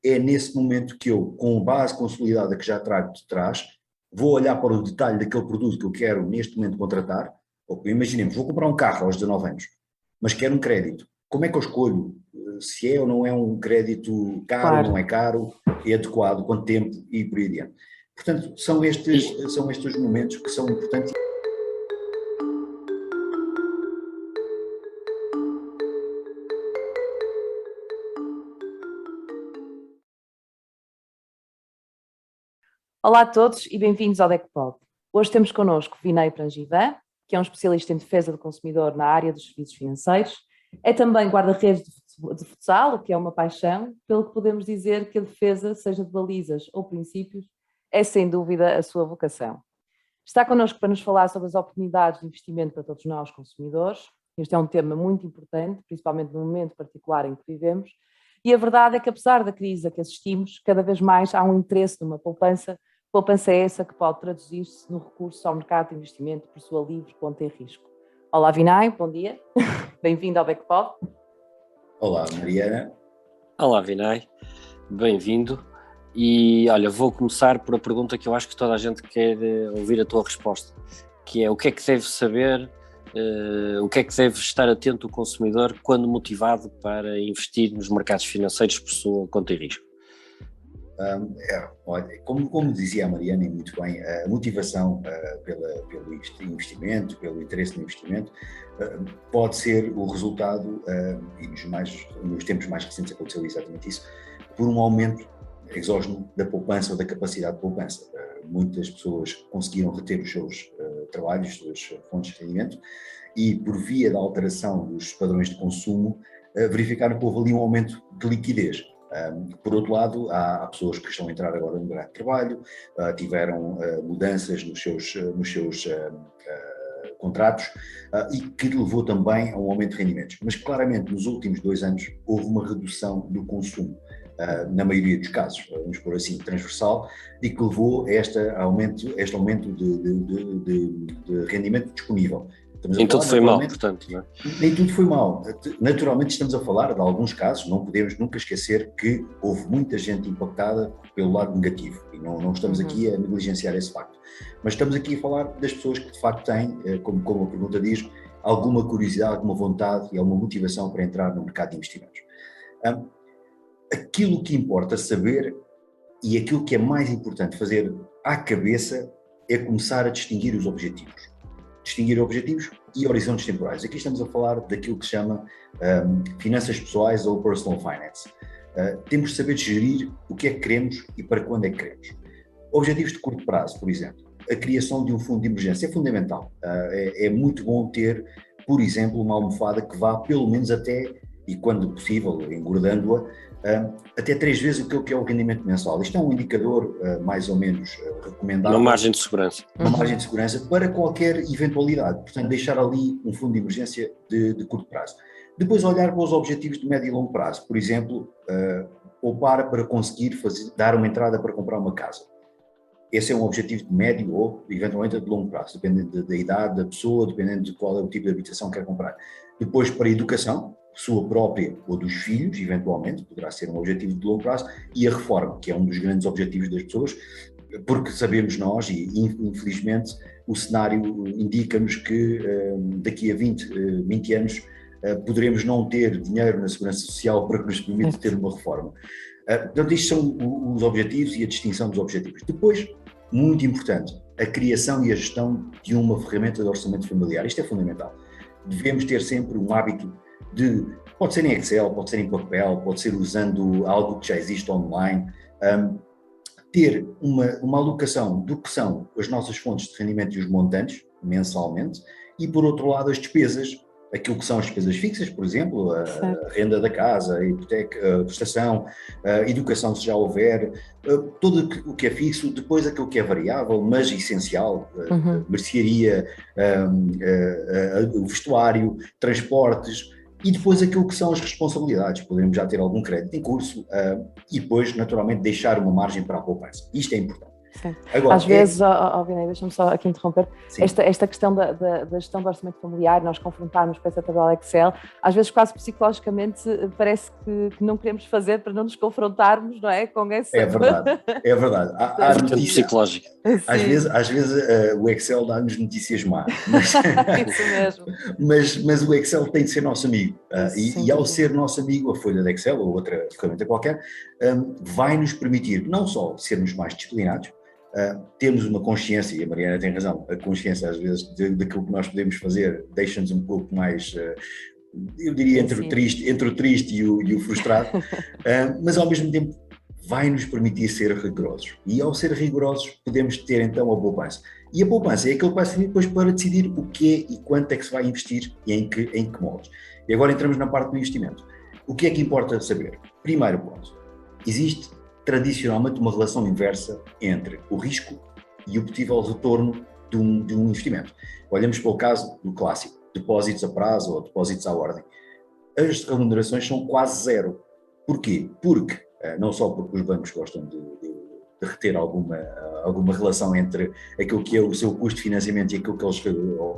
é nesse momento que eu, com a base consolidada que já trago de trás, vou olhar para o detalhe daquele produto que eu quero neste momento contratar. Imaginemos, vou comprar um carro aos 19 anos, mas quero um crédito. Como é que eu escolho se é ou não é um crédito caro, Claro. não é caro, é adequado, quanto tempo e por aí adiante. Portanto, são estes os momentos que são importantes. Olá a todos e bem-vindos ao DECPOD. Hoje temos connosco Vinay Prangivan, que é um especialista em defesa do consumidor na área dos serviços financeiros. É também guarda-redes de futsal, o que é uma paixão, pelo que podemos dizer que a defesa, seja de balizas ou princípios, é sem dúvida a sua vocação. Está connosco para nos falar sobre as oportunidades de investimento para todos nós, consumidores. Este é um tema muito importante, principalmente no momento particular em que vivemos. E a verdade é que, apesar da crise a que assistimos, cada vez mais há um interesse numa poupança. Poupança é essa que pode traduzir-se no recurso ao mercado de investimento por sua livre conta e risco. Olá, Vinay, bom dia. Bem-vindo ao DECPOD. Olá, Mariana. Olá, Vinay. Bem-vindo. E, olha, vou começar por a pergunta que eu acho que toda a gente quer ouvir a tua resposta, que é o que é que deve saber, o que é que deve estar atento o consumidor quando motivado para investir nos mercados financeiros por sua conta e risco? Olha, como dizia a Mariana, e muito bem, a motivação pelo investimento, pelo interesse no investimento, pode ser o resultado, e nos tempos mais recentes aconteceu exatamente isso, por um aumento exógeno da poupança ou da capacidade de poupança. Muitas pessoas conseguiram reter os seus trabalhos, as suas fontes de rendimento, e por via da alteração dos padrões de consumo, verificaram que houve ali um aumento de liquidez. Por outro lado, há pessoas que estão a entrar agora no mercado de trabalho, tiveram mudanças nos seus contratos e que levou também a um aumento de rendimentos. Mas claramente nos últimos 2 anos houve uma redução do consumo, na maioria dos casos, vamos pôr assim, transversal, e que levou a este aumento de rendimento disponível. Nem tudo foi mal, portanto, não é? Nem tudo foi mal. Naturalmente estamos a falar de alguns casos, não podemos nunca esquecer que houve muita gente impactada pelo lado negativo e não estamos aqui a negligenciar esse facto. Mas estamos aqui a falar das pessoas que de facto têm, como a pergunta diz, alguma curiosidade, alguma vontade e alguma motivação para entrar no mercado de investimentos. Aquilo que importa saber e aquilo que é mais importante fazer à cabeça é começar a distinguir os objetivos. Distinguir objetivos e horizontes temporais. Aqui estamos a falar daquilo que se chama finanças pessoais ou personal finance. Temos de saber gerir o que é que queremos e para quando é que queremos. Objetivos de curto prazo, por exemplo. A criação de um fundo de emergência é fundamental. É muito bom ter, por exemplo, uma almofada que vá pelo menos até, e quando possível, engordando-a, até 3 vezes o que é o rendimento mensal. Isto é um indicador mais ou menos recomendável. Uma margem de segurança. Uma margem de segurança para qualquer eventualidade. Portanto, deixar ali um fundo de emergência de curto prazo. Depois olhar para os objetivos de médio e longo prazo. Por exemplo, poupar para conseguir dar uma entrada para comprar uma casa. Esse é um objetivo de médio ou, eventualmente, de longo prazo, dependendo da idade da pessoa, dependendo de qual é o tipo de habitação que quer comprar. Depois, para a educação, sua própria ou dos filhos, eventualmente, poderá ser um objetivo de longo prazo, e a reforma, que é um dos grandes objetivos das pessoas, porque sabemos nós, e infelizmente o cenário indica-nos que daqui a 20 anos poderemos não ter dinheiro na segurança social para que nos permita ter uma reforma. Portanto, isto são os objetivos e a distinção dos objetivos. Depois, muito importante, a criação e a gestão de uma ferramenta de orçamento familiar. Isto é fundamental. Devemos ter sempre um hábito pode ser em Excel, pode ser em papel, pode ser usando algo que já existe online, ter uma alocação do que são as nossas fontes de rendimento e os montantes, mensalmente, e por outro lado as despesas, aquilo que são as despesas fixas, por exemplo, a renda da casa, a hipoteca, a prestação, a educação se já houver, tudo o que é fixo, depois aquilo que é variável, mas essencial, mercearia, o vestuário, transportes, e depois aquilo que são as responsabilidades, podemos já ter algum crédito em curso e depois, naturalmente, deixar uma margem para a poupança. Isto é importante. Sim. Agora, Às vezes, Vinay, deixa-me só aqui interromper, sim. esta questão da gestão do orçamento familiar, nós confrontarmos com essa tabela Excel, às vezes quase psicologicamente parece que não queremos fazer para não nos confrontarmos, não é? Com essa É verdade, é verdade. Há Vertente psicológica. às vezes o Excel dá-nos notícias más, Isso mesmo. mas o Excel tem de ser nosso amigo. E ao dúvida. ser nosso amigo, a folha de Excel ou outra ferramenta qualquer, vai nos permitir não só sermos mais disciplinados, termos uma consciência, e a Mariana tem razão, a consciência às vezes daquilo que nós podemos fazer deixa-nos um pouco mais, eu diria, entre o triste e o frustrado, mas ao mesmo tempo vai nos permitir ser rigorosos. E ao ser rigorosos podemos ter então a poupança. E a poupança é aquilo que vai servir depois para decidir o que e quanto é que se vai investir e em que moldes. E agora entramos na parte do investimento. O que é que importa saber? Primeiro ponto, existe tradicionalmente uma relação inversa entre o risco e o possível retorno de um investimento. Olhamos para o caso do clássico, depósitos a prazo ou depósitos à ordem. As remunerações são quase zero. Porquê? Porque, não só porque os bancos gostam de reter alguma relação entre aquilo que é o seu custo de financiamento e aquilo que eles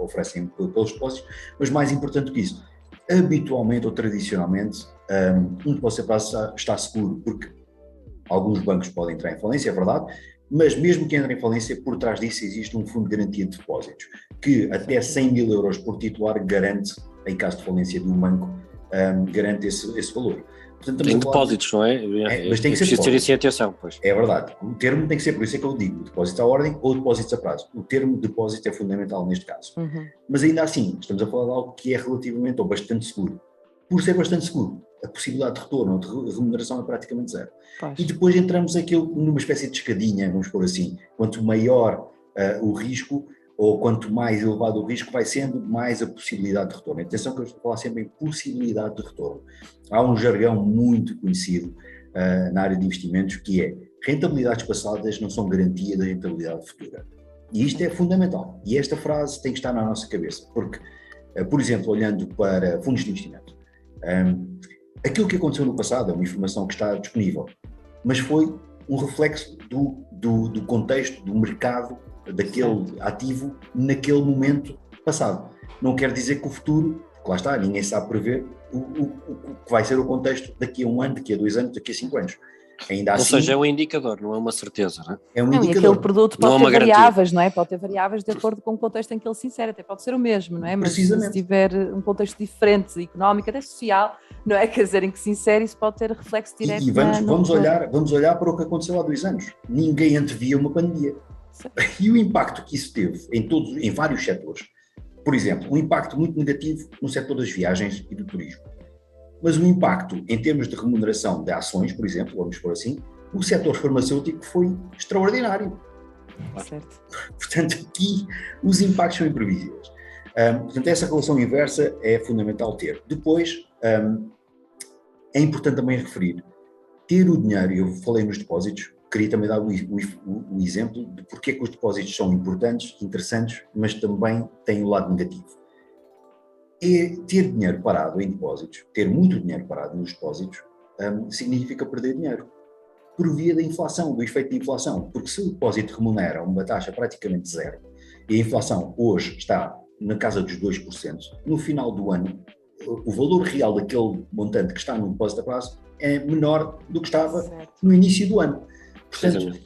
oferecem pelos depósitos, mas mais importante que isso, habitualmente ou tradicionalmente, um depósito a prazo está seguro, porque alguns bancos podem entrar em falência, é verdade, mas mesmo que entrem em falência, por trás disso existe um fundo de garantia de depósitos, que até 100 mil euros por titular garante, em caso de falência de um banco, garante esse valor. Portanto, tem depósitos, não é? Mas tem que ser preciso ter isso em atenção, pois. É verdade. O termo tem que ser, por isso é que eu digo, depósito à ordem ou depósitos a prazo. O termo depósito é fundamental neste caso. Uhum. Mas ainda assim, estamos a falar de algo que é relativamente ou bastante seguro. Por ser bastante seguro, a possibilidade de retorno ou de remuneração é praticamente zero. Pois. E depois entramos aquilo numa espécie de escadinha, vamos pôr assim. Quanto maior o risco, ou quanto mais elevado o risco vai sendo, mais a possibilidade de retorno. Atenção que eu estou a falar sempre em possibilidade de retorno. Há um jargão muito conhecido na área de investimentos que é: rentabilidades passadas não são garantia da rentabilidade futura. E isto é fundamental. E esta frase tem que estar na nossa cabeça, porque, por exemplo, olhando para fundos de investimento, aquilo que aconteceu no passado é uma informação que está disponível, mas foi um reflexo do contexto, do mercado, daquele ativo naquele momento passado. Não quer dizer que o futuro, porque lá está, ninguém sabe prever o que vai ser o contexto daqui a 1 ano, daqui a 2 anos, daqui a 5 anos. Ainda Ou assim, seja, é um indicador, não é uma certeza, não é? É um não, indicador. e aquele produto pode Não é ter uma variáveis, não é? Pode ter variáveis de acordo com o contexto em que ele se insere, até pode ser o mesmo, não é? Mas Precisamente. se tiver um contexto diferente, económico, até social, não é? Quer dizer, em que se insere, isso pode ter reflexo direto. E vamos olhar para o que aconteceu há 2 anos. Ninguém antevia uma pandemia. Sim. E o impacto que isso teve em vários setores. Por exemplo, um impacto muito negativo no setor das viagens e do turismo. Mas o impacto em termos de remuneração de ações, por exemplo, vamos por assim, o setor farmacêutico foi extraordinário. Certo. Portanto, aqui os impactos são imprevisíveis. Portanto, essa relação inversa é fundamental ter. Depois, é importante também referir, ter o dinheiro, eu falei nos depósitos, queria também dar o exemplo de porque é que os depósitos são importantes, interessantes, mas também têm o lado negativo. Ter dinheiro parado em depósitos, ter muito dinheiro parado nos depósitos, significa perder dinheiro, por via da inflação, do efeito de inflação, porque se o depósito remunera uma taxa praticamente zero, e a inflação hoje está na casa dos 2%, no final do ano, o valor real daquele montante que está no depósito a prazo é menor do que estava no início do ano. Portanto,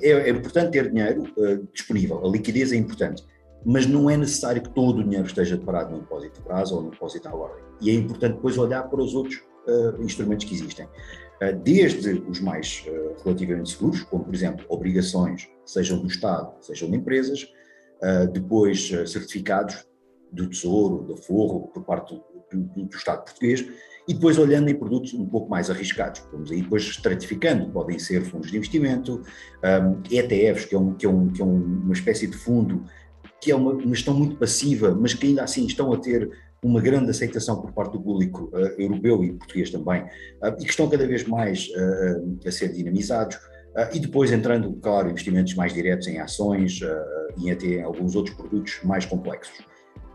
é importante ter dinheiro disponível, a liquidez é importante, mas não é necessário que todo o dinheiro esteja parado no depósito a prazo ou no depósito à ordem. E é importante depois olhar para os outros instrumentos que existem. Desde os mais relativamente seguros, como por exemplo obrigações, sejam do Estado, sejam de empresas, depois certificados do Tesouro, do Forro, por parte do Estado português, e depois olhando em produtos um pouco mais arriscados, vamos aí depois estratificando, podem ser fundos de investimento, ETFs, que é uma espécie de fundo, que é uma gestão muito passiva, mas que ainda assim estão a ter uma grande aceitação por parte do público europeu e português também, e que estão cada vez mais a ser dinamizados, e depois entrando, claro, investimentos mais diretos em ações e até alguns outros produtos mais complexos.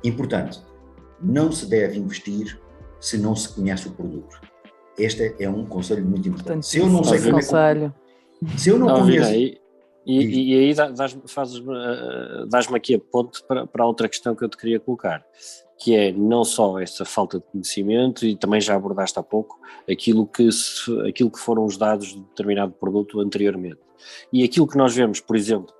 Importante, não se deve investir se não se conhece o produto. Este é um conselho muito importante. Se eu não sei como Se eu não conheço... E aí dás-me aqui a ponte para outra questão que eu te queria colocar, que é não só essa falta de conhecimento, e também já abordaste há pouco, aquilo que foram os dados de determinado produto anteriormente. E aquilo que nós vemos, por exemplo,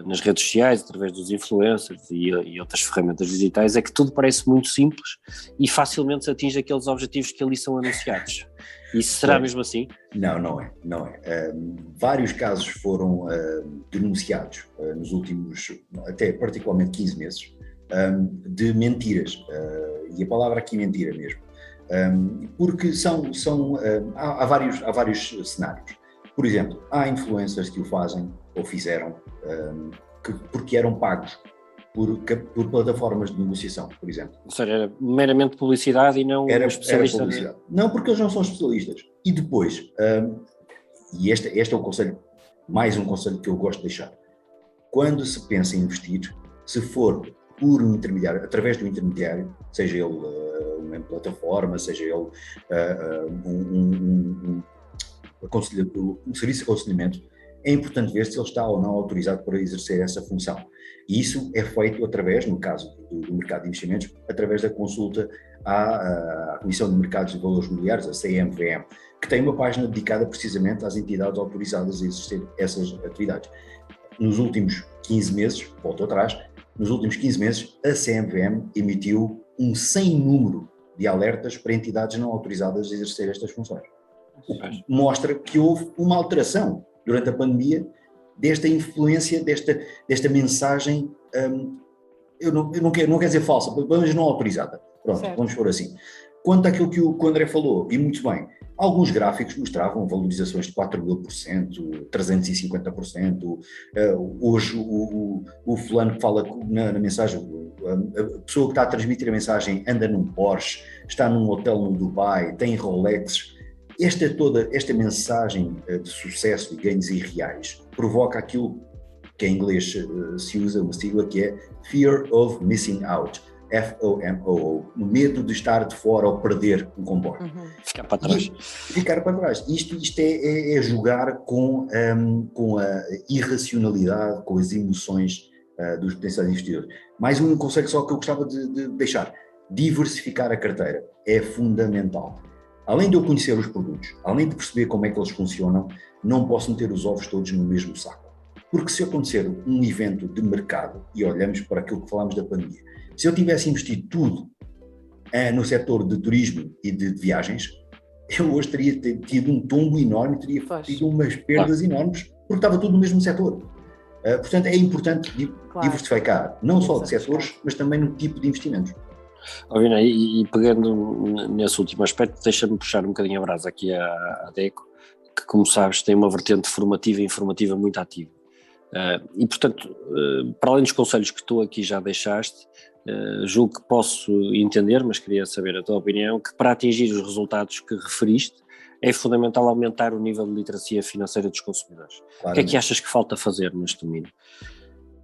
nas redes sociais, através dos influencers e outras ferramentas digitais, é que tudo parece muito simples e facilmente se atinge aqueles objetivos que ali são anunciados. Isso será mesmo assim? Não é. Vários casos foram denunciados nos últimos, até particularmente 15 meses, de mentiras, e a palavra aqui mentira mesmo, porque há vários cenários. Por exemplo, há influencers que o fazem ou fizeram porque eram pagos por plataformas de negociação, por exemplo. Ou seja, era meramente publicidade e não especialista. Era publicidade. Não, porque eles não são especialistas. E depois, e este é o conselho, mais um conselho que eu gosto de deixar. Quando se pensa em investir, se for por um intermediário, através do intermediário, seja ele uma plataforma, seja ele um serviço de aconselhamento, é importante ver se ele está ou não autorizado para exercer essa função. E isso é feito através, no caso do mercado de investimentos, através da consulta à Comissão de Mercados de Valores Mobiliários, a CMVM, que tem uma página dedicada precisamente às entidades autorizadas a exercer essas atividades. Nos últimos 15 meses, volto atrás, nos últimos 15 meses, a CMVM emitiu um sem número de alertas para entidades não autorizadas a exercer estas funções. O que mostra que houve uma alteração durante a pandemia desta influência, desta mensagem, eu não quero dizer falsa, mas não autorizada. Pronto, certo. Vamos pôr assim. Quanto àquilo que o André falou, e muito bem, alguns gráficos mostravam valorizações de 4.000%, 350%, hoje o fulano que fala na mensagem, a pessoa que está a transmitir a mensagem anda num Porsche, está num hotel no Dubai, tem Rolex. Esta mensagem de sucesso e ganhos irreais provoca aquilo que em inglês se usa, uma sigla que é Fear of Missing Out, FOMO, o medo de estar de fora ou perder um comboio. Ficar para trás. Ficar para trás. Isto é jogar com a irracionalidade, com as emoções dos potenciais investidores. Mais um conselho só que eu gostava de deixar: diversificar a carteira é fundamental. Além de eu conhecer os produtos, além de perceber como é que eles funcionam, não posso meter os ovos todos no mesmo saco. Porque se acontecer um evento de mercado, e olhamos para aquilo que falámos da pandemia, se eu tivesse investido tudo no setor de turismo e de viagens, eu hoje teria tido um tombo enorme, teria tido umas perdas enormes, porque estava tudo no mesmo setor. Portanto, é importante diversificar, não só de setores, mas também no tipo de investimentos. E pegando nesse último aspecto, deixa-me puxar um bocadinho a brasa aqui à DECO, que, como sabes, tem uma vertente formativa e informativa muito ativa. E, portanto, para além dos conselhos que tu aqui já deixaste, julgo que posso entender, mas queria saber a tua opinião, que para atingir os resultados que referiste, é fundamental aumentar o nível de literacia financeira dos consumidores. Claramente. O que é que achas que falta fazer neste domínio?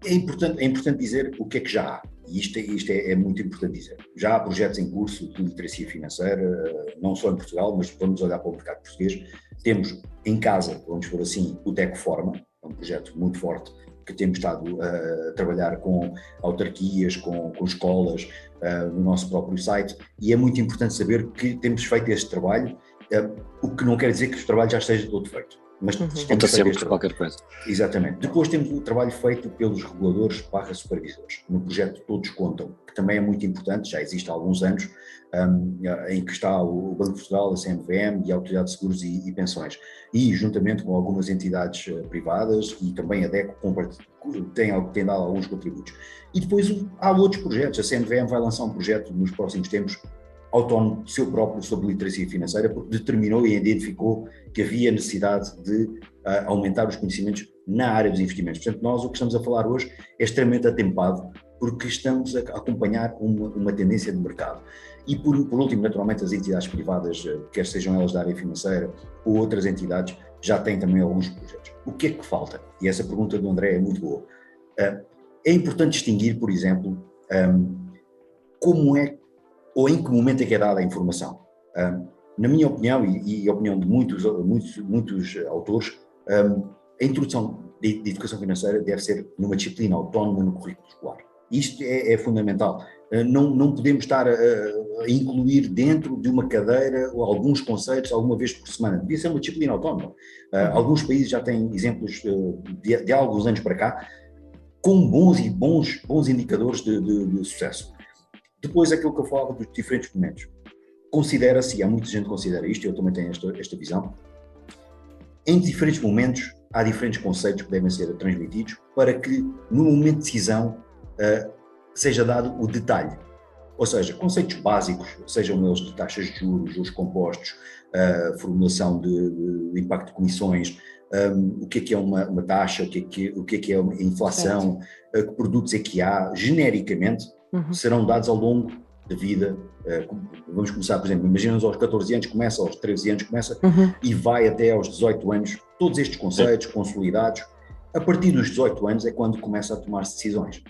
É importante dizer o que é que já há, e isto é muito importante dizer. Já há projetos em curso de literacia financeira, não só em Portugal, mas vamos olhar para o mercado português. Temos em casa, vamos por assim, o DECO-Forma, é um projeto muito forte, que temos estado a trabalhar com autarquias, com escolas, no nosso próprio site, e é muito importante saber que temos feito este trabalho, o que não quer dizer que o trabalho já esteja todo feito. Mas conta sempre por qualquer coisa. Exatamente. Depois temos o trabalho feito pelos reguladores/supervisores, no projeto Todos Contam, que também é muito importante, já existe há alguns anos, em que está o Banco de Portugal, a CMVM e a Autoridade de Seguros e Pensões, e juntamente com algumas entidades privadas, e também a DECO tem dado alguns contributos. E depois há outros projetos. A CMVM vai lançar um projeto nos próximos tempos autónomo seu próprio sobre literacia financeira, porque determinou e identificou que havia necessidade de aumentar os conhecimentos na área dos investimentos. Portanto, nós o que estamos a falar hoje é extremamente atempado, porque estamos a acompanhar uma tendência de mercado. E por último, naturalmente, as entidades privadas, quer sejam elas da área financeira ou outras entidades, já têm também alguns projetos. O que é que falta? E essa pergunta do André é muito boa. É importante distinguir, por exemplo, como é ou em que momento é que é dada a informação. Na minha opinião, e a opinião de muitos autores, A introdução de educação financeira deve ser numa disciplina autónoma no currículo escolar. Isto é fundamental. Não podemos estar a incluir dentro de uma cadeira alguns conceitos alguma vez por semana. Devia ser uma disciplina autónoma. Alguns países já têm exemplos de alguns anos para cá com bons indicadores de sucesso. Depois, aquilo que eu falava dos diferentes momentos. Considera-se, e há muita gente que considera isto, eu também tenho esta visão, em diferentes momentos há diferentes conceitos que devem ser transmitidos para que, no momento de decisão, seja dado o detalhe. Ou seja, conceitos básicos, sejam eles de taxas de juros compostos, formulação de impacto de comissões, o que é uma taxa, o que é uma inflação, que produtos é que há, genericamente, serão dados ao longo da vida. Vamos começar, por exemplo, imaginamos aos 14 anos começa, aos 13 anos começa, e vai até aos 18 anos, todos estes conceitos consolidados. A partir dos 18 anos é quando começa a tomar-se decisões.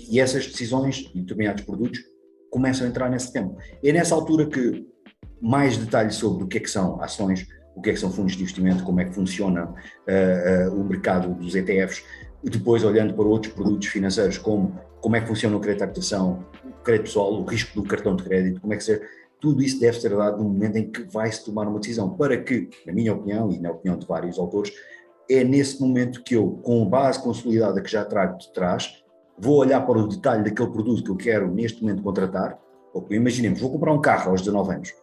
E essas decisões de determinados produtos começam a entrar nesse tempo. É nessa altura que mais detalhes sobre o que é que são ações, o que é que são fundos de investimento, como é que funciona o mercado dos ETFs, e depois olhando para outros produtos financeiros como é que funciona o crédito de habitação, o crédito pessoal, o risco do cartão de crédito, como é que tudo isso deve ser dado no momento em que vai-se tomar uma decisão, para que, na minha opinião e na opinião de vários autores, é nesse momento que eu, com a base consolidada que já trago de trás, vou olhar para o detalhe daquele produto que eu quero neste momento contratar. Imaginemos, vou comprar um carro aos 19 anos,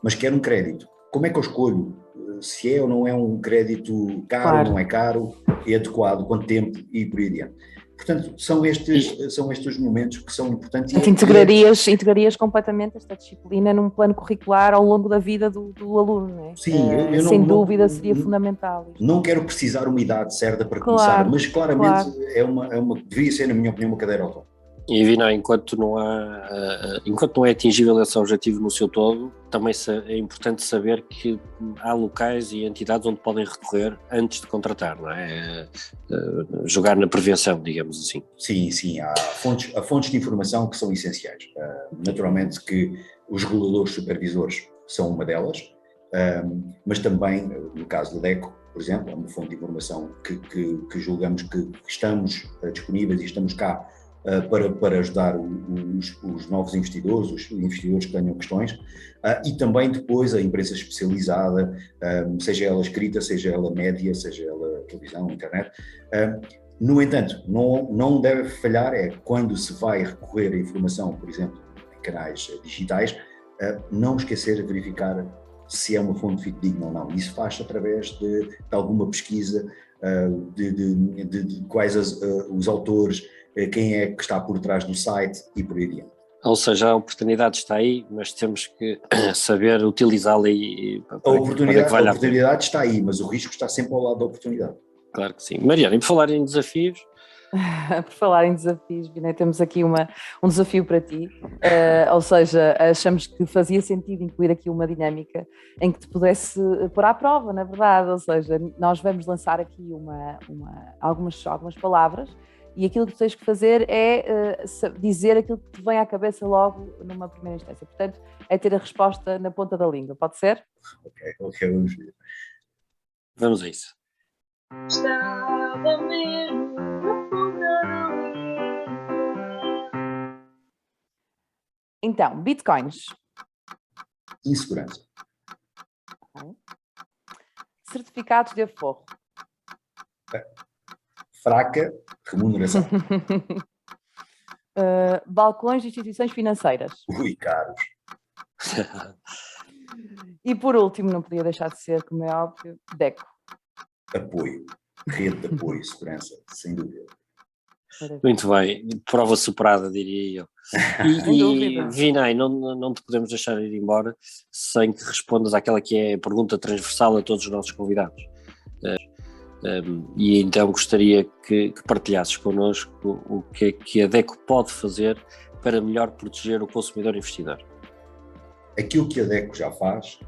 mas quero um crédito. Como é que eu escolho se é ou não é um crédito caro, não é caro, é adequado, quanto tempo e por aí adiante. Portanto, são estes momentos que são importantes. Integrarias completamente esta disciplina num plano curricular ao longo da vida do aluno, não é? Sim, sem dúvida seria fundamental. Não quero precisar uma idade certa para começar, mas claramente deveria ser, na minha opinião, uma cadeira autónoma. E Vina, enquanto não é atingível esse objetivo no seu todo, também é importante saber que há locais e entidades onde podem recorrer antes de contratar, não é? Jogar na prevenção, digamos assim. Sim, há fontes de informação que são essenciais. Naturalmente que os reguladores supervisores são uma delas, mas também, no caso do DECO, por exemplo, é uma fonte de informação que julgamos que estamos disponíveis e estamos cá para ajudar os novos investidores, os investidores que tenham questões, e também depois a imprensa especializada, seja ela escrita, seja ela média, seja ela televisão, internet. No entanto, não deve falhar quando se vai recorrer à informação, por exemplo, em canais digitais, não esquecer de verificar se é uma fonte fidedigna ou não. Isso faz através de alguma pesquisa, de quais os autores, quem é que está por trás do site e por aí adiante. Ou seja, a oportunidade está aí, mas temos que saber utilizá-la a oportunidade está aí, mas o risco está sempre ao lado da oportunidade. Claro que sim. Mariana, e por falar em desafios? Por falar em desafios, Vina, temos aqui um desafio para ti, ou seja, achamos que fazia sentido incluir aqui uma dinâmica em que te pudesse pôr à prova, na verdade, ou seja, nós vamos lançar aqui algumas palavras e aquilo que tu tens que fazer é dizer aquilo que te vem à cabeça logo numa primeira instância, portanto é ter a resposta na ponta da língua, pode ser? Ok, vamos ver. Vamos a isso. Estava mesmo na ponta da língua. Então, bitcoins. Insegurança. Okay. Certificados de aforro. Fraca remuneração. Balcões de instituições financeiras. Ui, caros. E por último, não podia deixar de ser, como é óbvio, DECO. Apoio. Rede de apoio, segurança, sem dúvida. Muito bem, prova superada, diria eu. E Vinay, não te podemos deixar ir embora sem que respondas àquela que é a pergunta transversal a todos os nossos convidados. E então gostaria que partilhasses connosco o que é que a DECO pode fazer para melhor proteger o consumidor investidor. Aquilo que a DECO já faz,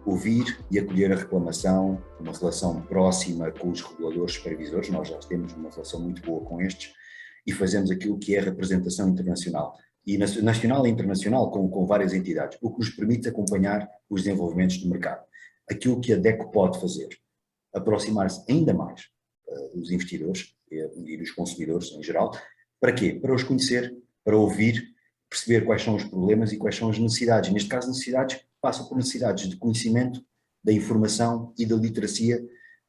ouvir e acolher a reclamação, uma relação próxima com os reguladores supervisores, nós já temos uma relação muito boa com estes, e fazemos aquilo que é a representação internacional, e nacional e internacional com várias entidades, o que nos permite acompanhar os desenvolvimentos do mercado. Aquilo que a DECO pode fazer, aproximar-se ainda mais dos investidores e dos consumidores em geral. Para quê? Para os conhecer, para ouvir, perceber quais são os problemas e quais são as necessidades. Neste caso, necessidades passam por necessidades de conhecimento, da informação e da literacia,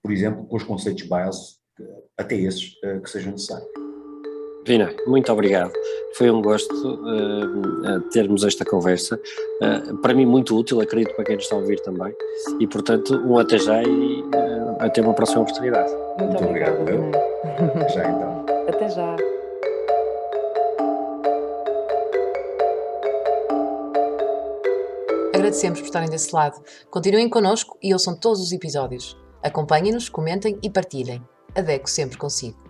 por exemplo, com os conceitos BIOS, até esses que sejam necessários. Vinay, muito obrigado. Foi um gosto termos esta conversa. Para mim muito útil, acredito para quem nos está a ouvir também. E, portanto, um até já e até uma próxima oportunidade. Muito obrigado, Vinay. Até já então. Até já. Agradecemos por estarem desse lado. Continuem connosco e ouçam todos os episódios. Acompanhem-nos, comentem e partilhem. A DECO sempre consigo.